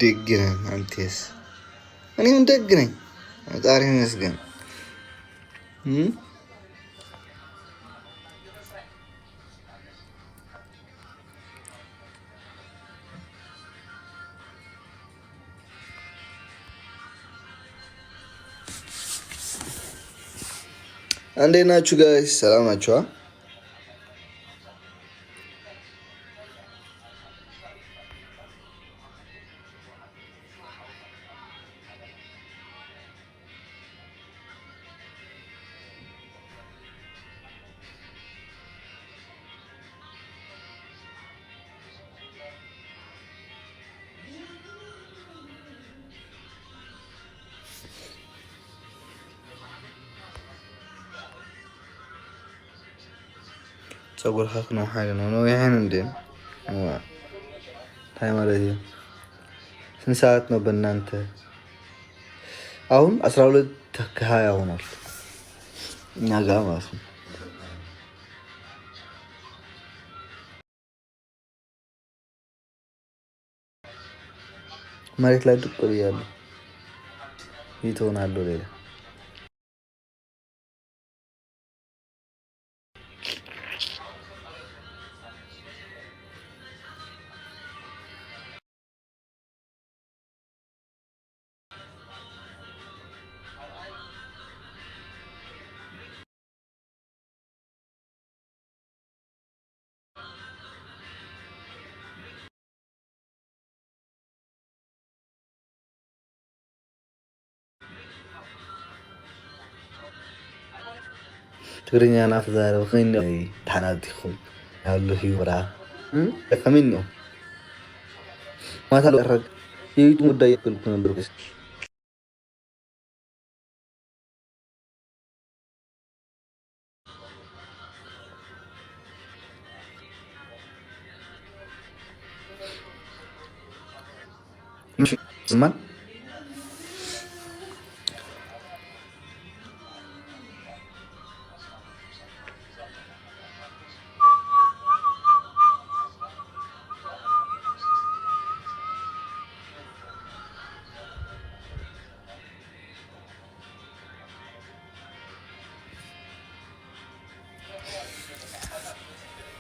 ደግ ነህ አንተስ? እኔም ደግ ነኝ። ፈጣሪ ይመስገን። እንዴት ናችሁ ጋይስ? ሰላም ናችኋ? ፀጉር ሀክ ነው ሀይል ነው ይሄን እንዴ? ታይ ማለት ነው። ስንት ሰዓት ነው በእናንተ? አሁን 12 ከ20 ሆኗል እኛ ጋር ማለት ነው። መሬት ላይ ዱቅ ብያለሁ። ይተውናለሁ ሌላ ትግርኛ ናፍ ዛረብ ኮይኑ ተሓናቲኹም ያሉ ሂብራ ከመን ነው ማታ ለረግ የዩቱ ጉዳይ ይፈልኩ ነበር ከስ ዝማን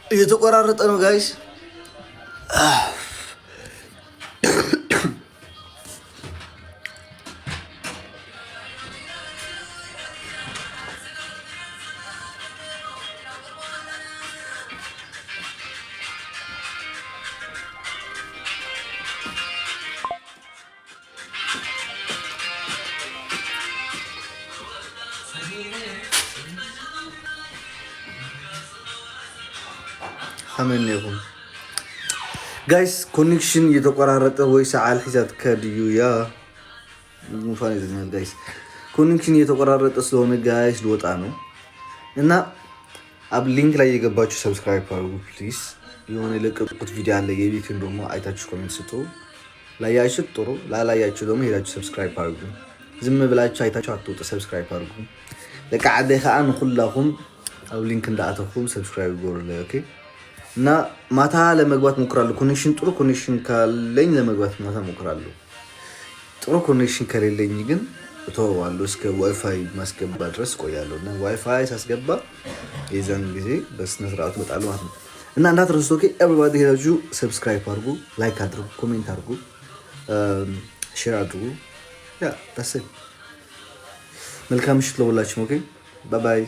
እየተቆራረጠ ነው ጋይስ። አሜን ይሁን ጋይስ። ኮኔክሽን እየተቆራረጠ ወይ ሰዓል ሒሳብ ከድዩ ያ ሙፋን ይዘኛል ጋይስ። ኮኔክሽን እየተቆራረጠ ስለሆነ ጋይስ ልወጣ ነው እና አብ ሊንክ ላይ የገባችሁ ሰብስክራይብ አድርጉ ፕሊዝ። የሆነ የለቀቁት ቪዲዮ አለ የቤቱን ደግሞ አይታችሁ ኮሜንት ስጡ። ላያችሁ ጥሩ፣ ላላያችሁ ደግሞ ሄዳችሁ ሰብስክራይብ አድርጉ። ዝም ብላችሁ አይታችሁ አትወጡ፣ ሰብስክራይብ አድርጉ። ለቃዓደ ከዓ ንኹላኹም አብ ሊንክ እንዳኣተኹም ሰብስክራይብ ጎርለ ኦኬ። እና ማታ ለመግባት ሞክራለሁ። ኮኔክሽን ጥሩ ኮኔክሽን ካለኝ ለመግባት ማታ ሞክራለሁ። ጥሩ ኮኔክሽን ከሌለኝ ግን እተወዋለሁ። እስከ ዋይፋይ ማስገባ ድረስ ቆያለሁ። እና ዋይፋይ ሳስገባ የዛን ጊዜ በስነ ስርዓቱ እመጣለሁ ማለት ነው። እና እንዳትረሱ ኦኬ። ኤቨሪባዲ ሄዳችሁ ሰብስክራይብ አድርጉ፣ ላይክ አድርጉ፣ ኮሜንት አድርጉ፣ ሼር አድርጉ። ያ ታሰብ መልካም ምሽት ለሁላችሁም ኦኬ። ባይ ባይ